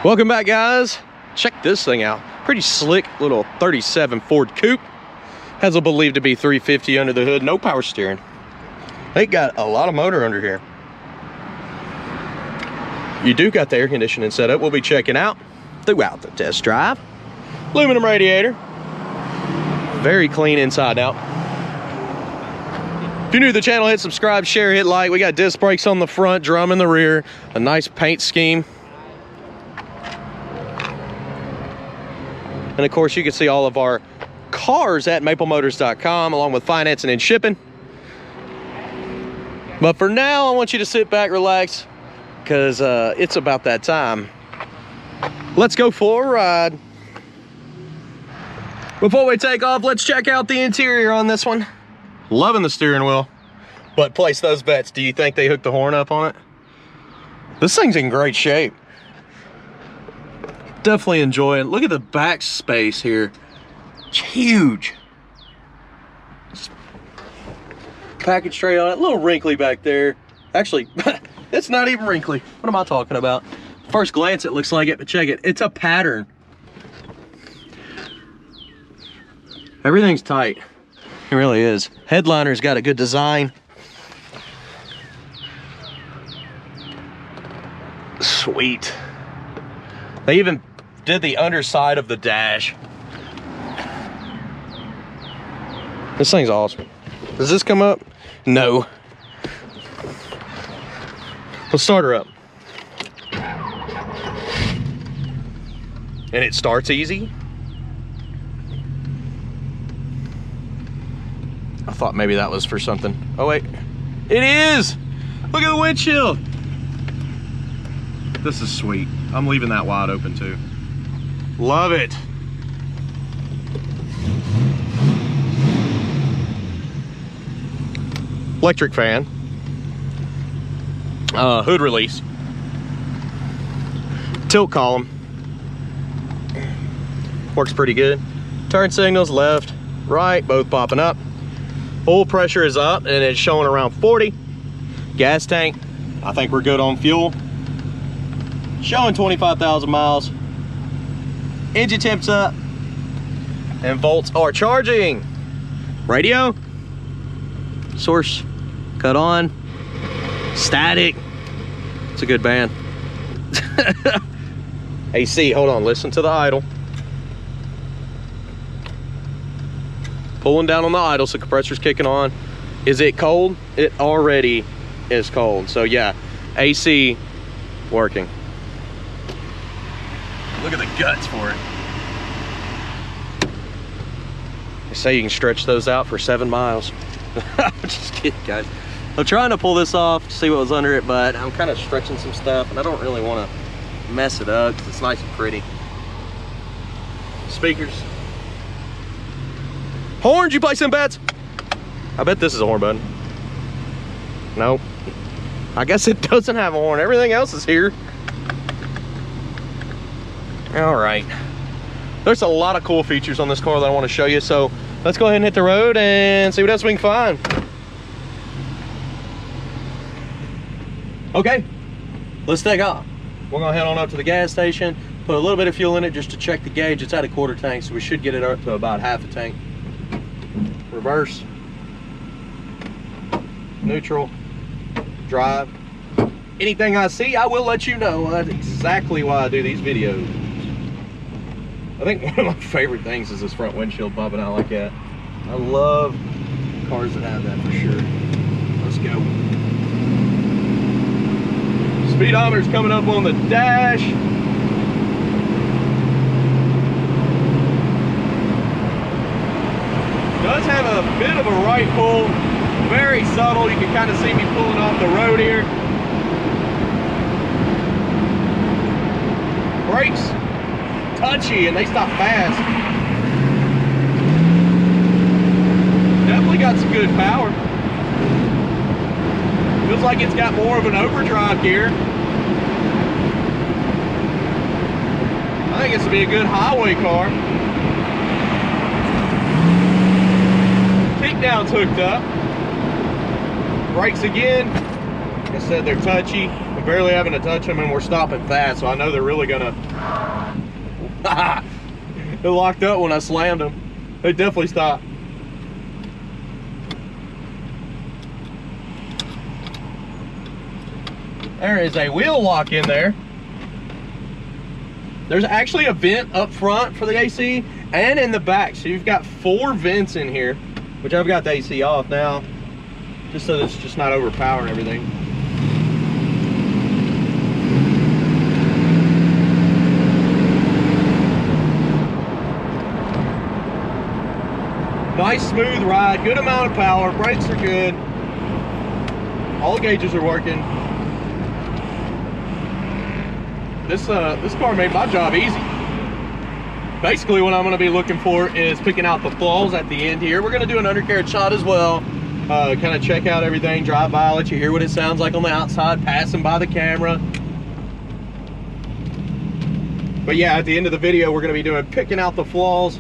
Welcome back, guys. Check this thing out. Pretty slick little 37 Ford Coupe. Has a believed to be 350 under the hood. No power steering. They got a lot of motor under here. You do got the air conditioning set up. We'll be checking out throughout the test drive. Aluminum radiator. Very clean inside out. If you're new to the channel, hit subscribe, share, hit like. We got disc brakes on the front, drum in the rear, a nice paint scheme. And of course, you can see all of our cars at maplemotors.com, along with financing and shipping. But for now, I want you to sit back, relax, because it's about that time. Let's go for a ride. Before we take off, let's check out the interior on this one. Loving the steering wheel, but place those bets. Do you think they hooked the horn up on it? This thing's in great shape. Definitely enjoy it. Look at the back space here. It's huge. Just package tray on it. A little wrinkly back there. Actually, it's not even wrinkly. What am I talking about? First glance, it looks like it, but check it. It's a pattern. Everything's tight. It really is. Headliner's got a good design. Sweet. They even did the underside of the dash. This thing's awesome. Does this come up? No. Let's start her up. And it starts easy. I thought maybe that was for something. Oh wait, it is! Look at the windshield! This is sweet. I'm leaving that wide open too. Love it. Electric fan. Hood release. Tilt column. Works pretty good. Turn signals left, right, both popping up. Oil pressure is up and it's showing around 40. Gas tank, I think we're good on fuel. Showing 25,000 miles. Engine temp's up and volts are charging. Radio, source cut on, static. It's a good band. AC, hold on, listen to the idle. Pulling down on the idle, so compressor's kicking on. Is it cold? It already is cold. So yeah, AC working. Look at the guts for it. They say you can stretch those out for 7 miles. I'm just kidding, guys. I'm trying to pull this off to see what was under it, but I'm kind of stretching some stuff and I don't really want to mess it up because it's nice and pretty. Speakers. Horns, you play some bets? I bet this is a horn button. Nope. I guess it doesn't have a horn. Everything else is here. All right. There's a lot of cool features on this car that I want to show you. So let's go ahead and hit the road and see what else we can find. Okay, let's take off. We're gonna head on up to the gas station, put a little bit of fuel in it just to check the gauge. It's at a quarter tank, so we should get it up to about half a tank. Reverse, neutral, drive. Anything I see, I will let you know. That's exactly why I do these videos. I think one of my favorite things is this front windshield popping out like that. I love cars that have that for sure. Let's go. Speedometer's coming up on the dash. Does have a bit of a right pull, very subtle. You can kind of see me pulling off the road here. Brakes, touchy, and they stop fast. Definitely got some good power. Feels like it's got more of an overdrive gear. I think this would be a good highway car. Takedown's hooked up. Brakes again. Like I said, they're touchy, I'm barely having to touch them, and we're stopping fast, so I know they're really gonna... It locked up when I slammed them. They definitely stopped. There is a wheel lock in there. There's actually a vent up front for the AC and in the back. So you've got 4 vents in here, which I've got the AC off now, just so that it's just not overpowering everything. Nice smooth ride, good amount of power, brakes are good. All the gauges are working. This car made my job easy. Basically what I'm gonna be looking for is picking out the flaws at the end here. We're gonna do an undercarriage shot as well. Kind of check out everything, drive by, let you hear what it sounds like on the outside, passing by the camera. But yeah, at the end of the video, we're gonna be doing picking out the flaws.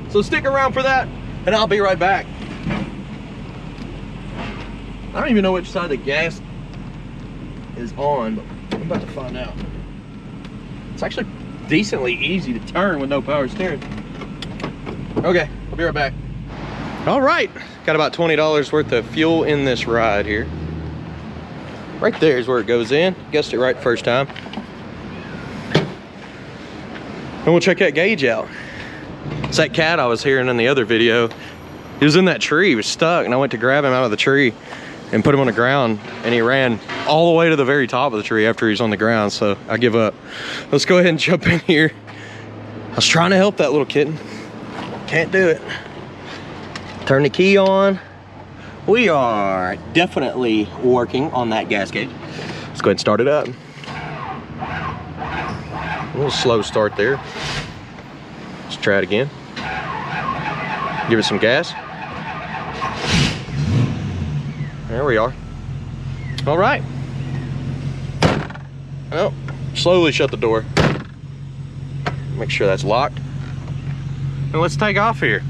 So stick around for that, and I'll be right back. I don't even know which side the gas is on, but I'm about to find out. It's actually decently easy to turn with no power steering. Okay, I'll be right back. All right, got about $20 worth of fuel in this ride here. Right there is where it goes in. Guessed it right first time. And we'll check that gauge out. It's that cat I was hearing in the other video. He was in that tree, he was stuck, and I went to grab him out of the tree and put him on the ground, and he ran all the way to the very top of the tree after he's on the ground, so I give up. Let's go ahead and jump in here. I was trying to help that little kitten. Can't do it. Turn the key on. We are definitely working on that gas gauge. Let's go ahead and start it up. A little slow start there. Let's try it again. Give it some gas. There we are. All right. Well, slowly shut the door. Make sure that's locked. And let's take off here.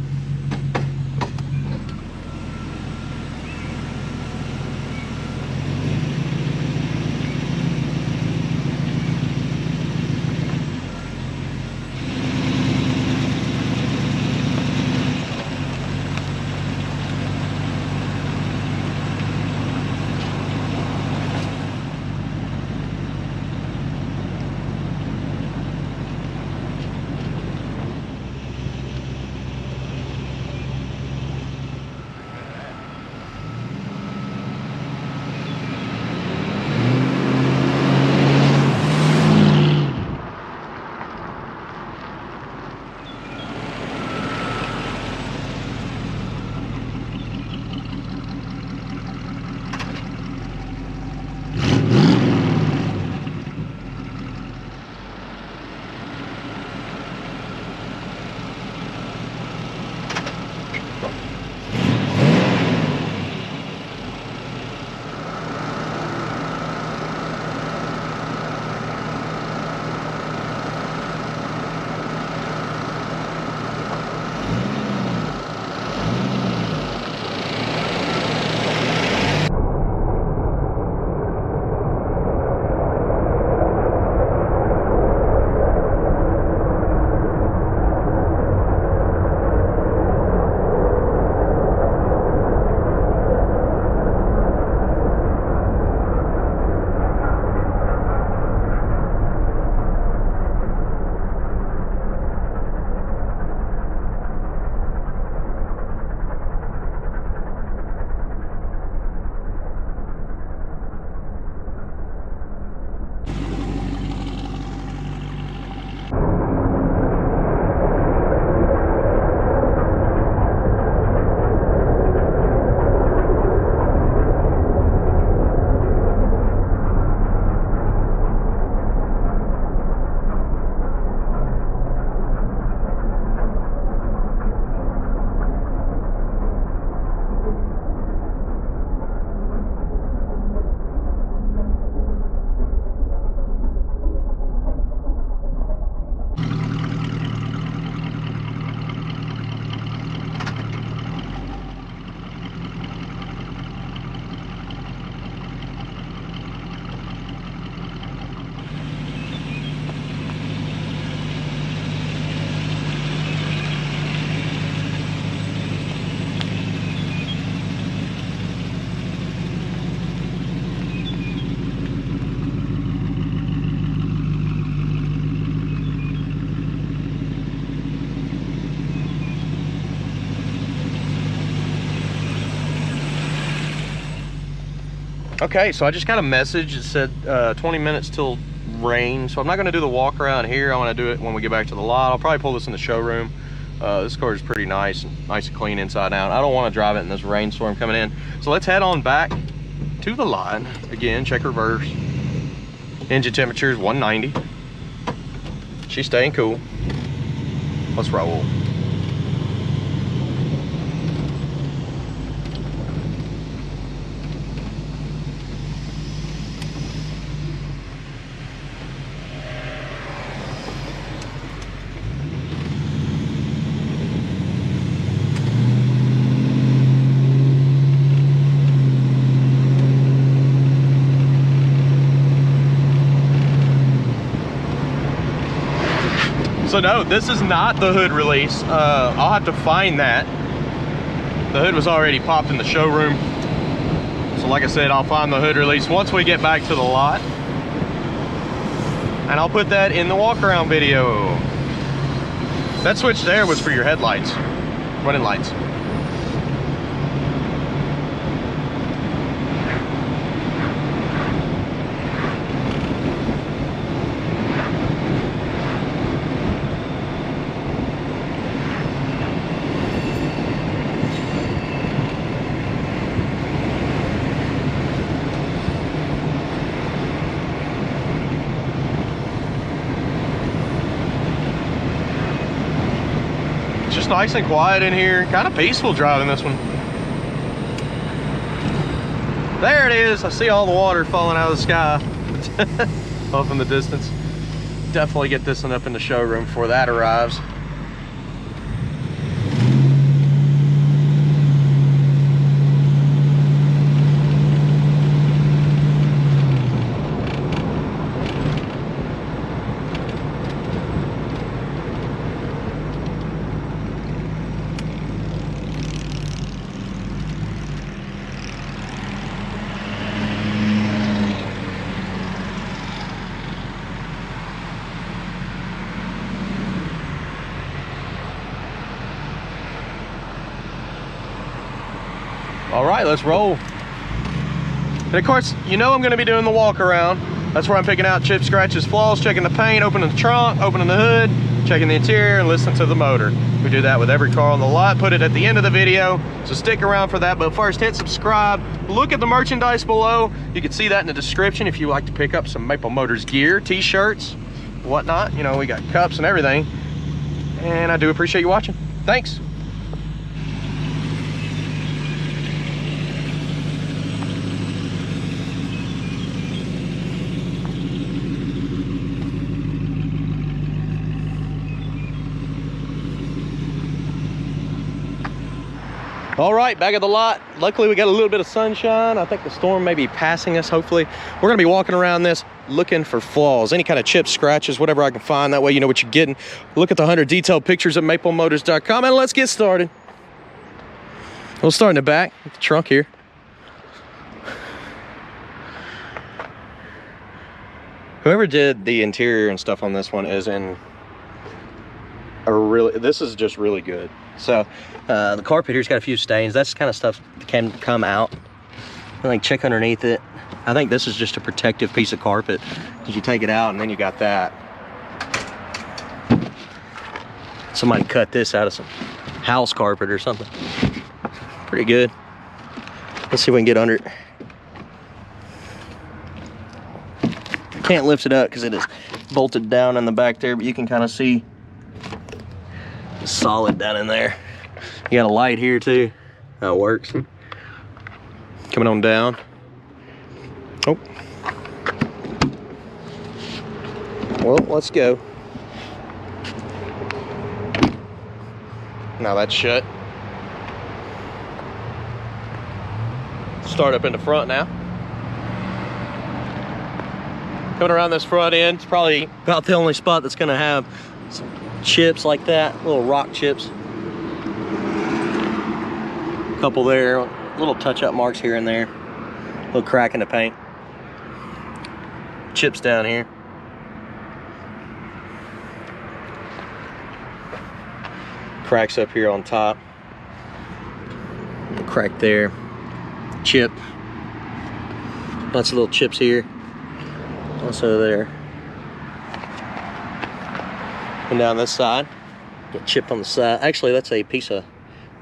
Okay, so I just got a message. It said 20 minutes till rain, so I'm not going to do the walk around here. I want to do it when we get back to the lot. I'll probably pull this in the showroom. This car is pretty nice and clean inside out. I don't want to drive it in this rainstorm coming in. So let's head on back to the lot. Again, check reverse. Engine temperature is 190. She's staying cool. Let's roll. So no, this is not the hood release. I'll have to find that. The hood was already popped in the showroom. So like I said, I'll find the hood release once we get back to the lot. And I'll put that in the walk around video. That switch there was for your headlights, running lights. Just nice and quiet in here, kind of peaceful driving this one. There it is. I see all the water falling out of the sky off in the distance. Definitely get this one up in the showroom before that arrives. All right, let's roll. And of course, you know I'm gonna be doing the walk around. That's where I'm picking out chips, scratches, flaws, checking the paint, opening the trunk, opening the hood, checking the interior, and listening to the motor. We do that with every car on the lot, put it at the end of the video, so stick around for that. But first, hit subscribe, look at the merchandise below. You can see that in the description if you like to pick up some Maple Motors gear, t-shirts, whatnot. You know, we got cups and everything. And I do appreciate you watching. Thanks. All right, back at the lot. Luckily, we got a little bit of sunshine. I think the storm may be passing us, hopefully. We're gonna be walking around this looking for flaws, any kind of chips, scratches, whatever I can find. That way you know what you're getting. Look at the 100 detailed pictures at maplemotors.com, and let's get started. We'll start in the back, with the trunk here. Whoever did the interior and stuff on this one is in this is just really good. So the carpet here's got a few stains. That's kind of stuff that can come out. I think check underneath it. I think this is just a protective piece of carpet because you take it out and then you got that. Somebody cut this out of some house carpet or something. Pretty good. Let's see if we can get under it. Can't lift it up because it is bolted down in the back there, but you can kind of see it's solid down in there. You got a light here too. That works. Coming on down. Oh. Well, let's go. Now that's shut. Start up in the front now. Coming around this front end, it's probably about the only spot that's gonna have some chips like that, little rock chips. A couple there, little touch-up marks here and there. A little crack in the paint. Chips down here. Cracks up here on top. Crack there. Chip. Lots of little chips here. Also there. And down this side, get chipped on the side. Actually, that's a piece of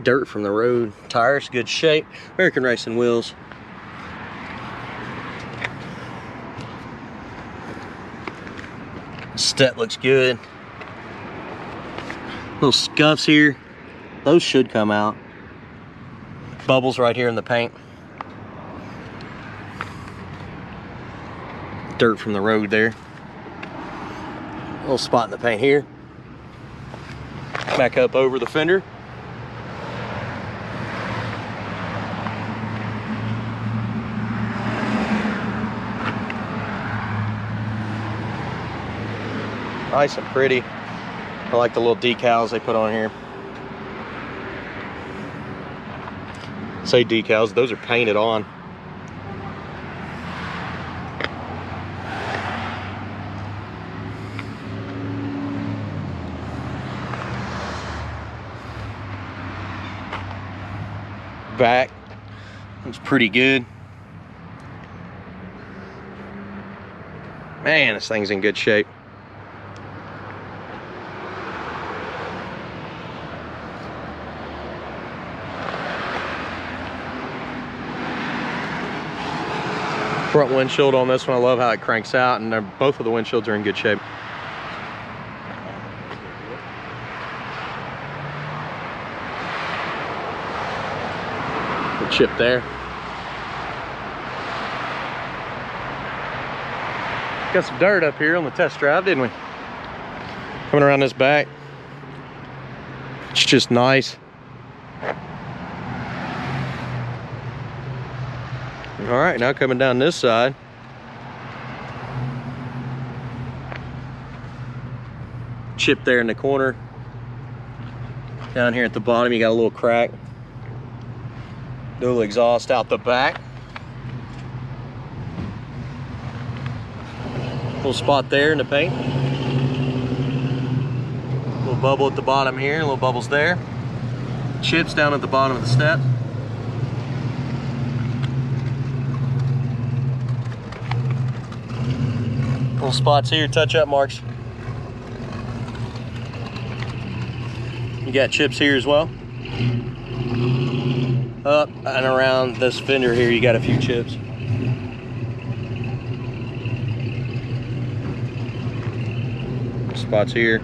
dirt from the road. Tires, good shape. American Racing wheels. Step looks good. Little scuffs here. Those should come out. Bubbles right here in the paint. Dirt from the road there. Little spot in the paint here. Back up over the fender. Nice and pretty. I like the little decals they put on here. Say decals, those are painted on. Back looks pretty good. Man, this thing's in good shape. Front windshield on this one, I love how it cranks out, and both of the windshields are in good shape. The chip there. Got some dirt up here on the test drive, didn't we? Coming around this back. It's just nice. All right, now coming down this side. Chip there in the corner. Down here at the bottom, you got a little crack. Dual exhaust out the back. Little spot there in the paint. Little bubble at the bottom here, little bubbles there. Chips down at the bottom of the step. Little spots here, touch-up marks. You got chips here as well. Up and around this fender here, you got a few chips. Spots here.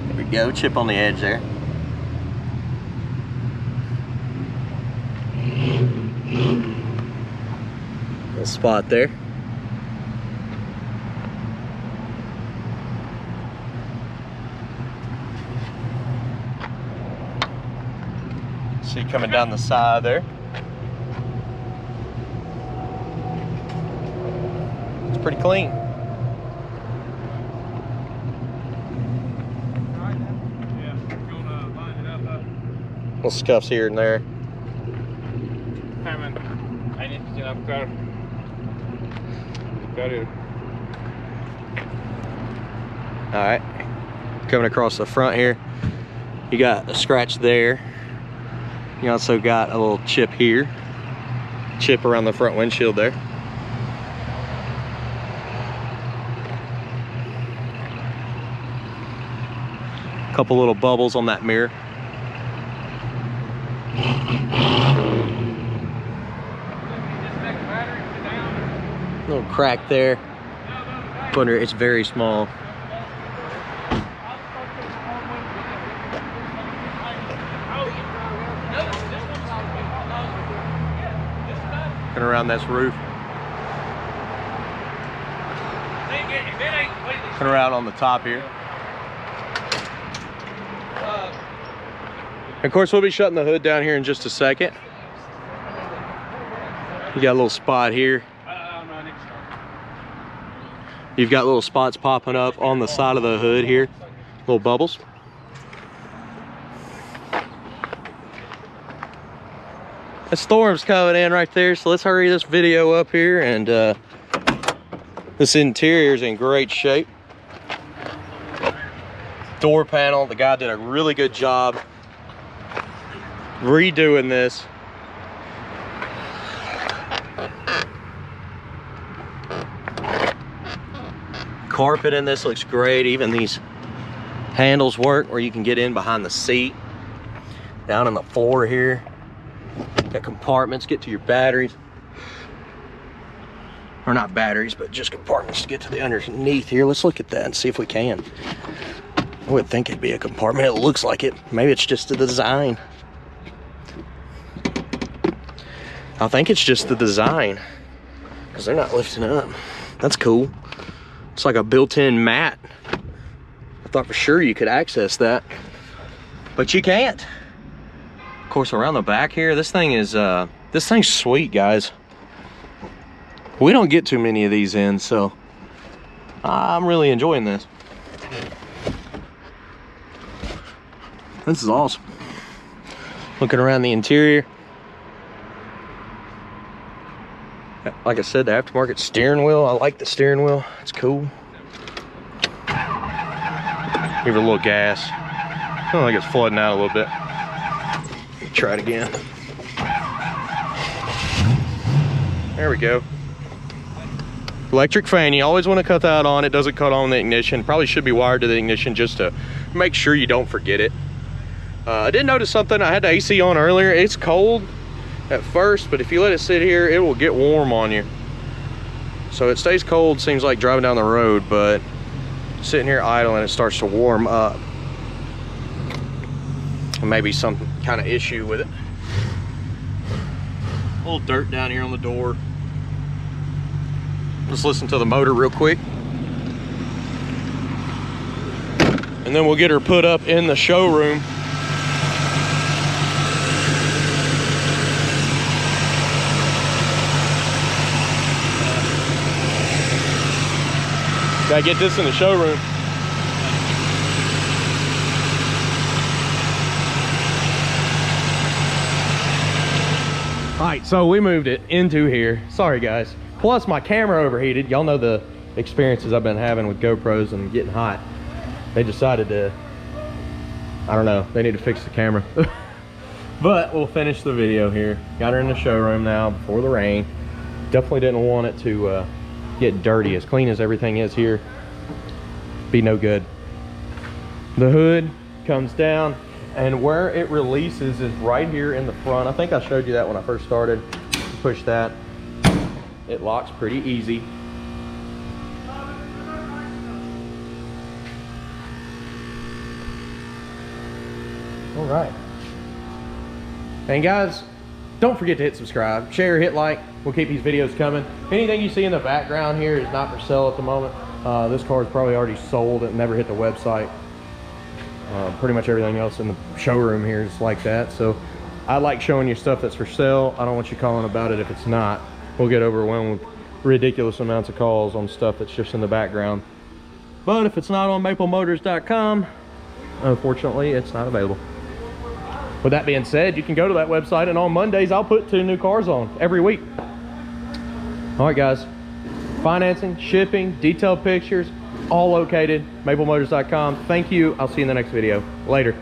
There we go, chip on the edge there. Little spot there. See coming down the side there. It's pretty clean. Little scuffs here and there. All right, coming across the front here, you got a scratch there. You also got a little chip here, chip around the front windshield there. A couple little bubbles on that mirror. Little crack there. Under it's very small. And around this roof. And around on the top here. Of course, we'll be shutting the hood down here in just a second. You got a little spot here. You've got little spots popping up on the side of the hood here. Little bubbles. A storm's coming in right there, so let's hurry this video up here. And this interior is in great shape. door panel. The guy did a really good job redoing this. Carpet in this looks great. Even these handles work where you can get in behind the seat. Down on the floor here, got compartments, get to your batteries. Or not batteries, but just compartments to get to the underneath here. Let's look at that and see if we can. I would think it'd be a compartment. It looks like it. Maybe it's just the design. I think it's just the design, because they're not lifting up. That's cool. It's like a built-in mat. I thought for sure you could access that, but you can't. Of course, around the back here, this thing's sweet, guys. We don't get too many of these in, so I'm really enjoying this. This is awesome. Looking around the interior. Like I said, the aftermarket steering wheel. I like the steering wheel. It's cool. Give it a little gas. I don't think it's flooding out a little bit. Try it again. There we go. Electric fan, you always want to cut that on. It doesn't cut on the ignition. Probably should be wired to the ignition just to make sure you don't forget it. I did notice something. I had the AC on earlier. It's cold at first, but if you let it sit here, it will get warm on you. So it stays cold, seems like driving down the road, but sitting here idle and it starts to warm up. Maybe some kind of issue with it. A little dirt down here on the door. Let's listen to the motor real quick. And then we'll get her put up in the showroom. Gotta get this in the showroom. All right, so we moved it into here. Sorry guys. Plus my camera overheated. Y'all know the experiences I've been having with GoPros and getting hot. They decided to, I don't know, they need to fix the camera. But we'll finish the video here. Got her in the showroom now before the rain. Definitely didn't want it to get dirty. As clean as everything is here, be no good. The hood comes down, and where it releases is right here in the front. I think I showed you that when I first started. Push that. It locks pretty easy. All right. And guys, don't forget to hit subscribe, share, hit like. We'll keep these videos coming. Anything you see in the background here is not for sale at the moment. This car is probably already sold. It never hit the website. Pretty much everything else in the showroom here is like that. So I like showing you stuff that's for sale. I don't want you calling about it if it's not. We'll get overwhelmed with ridiculous amounts of calls on stuff that's just in the background. But if it's not on maplemotors.com, unfortunately, it's not available. With that being said, you can go to that website, and on Mondays, I'll put 2 new cars on every week. All right, guys. Financing, shipping, detailed pictures, all located, maplemotors.com. Thank you. I'll see you in the next video. Later.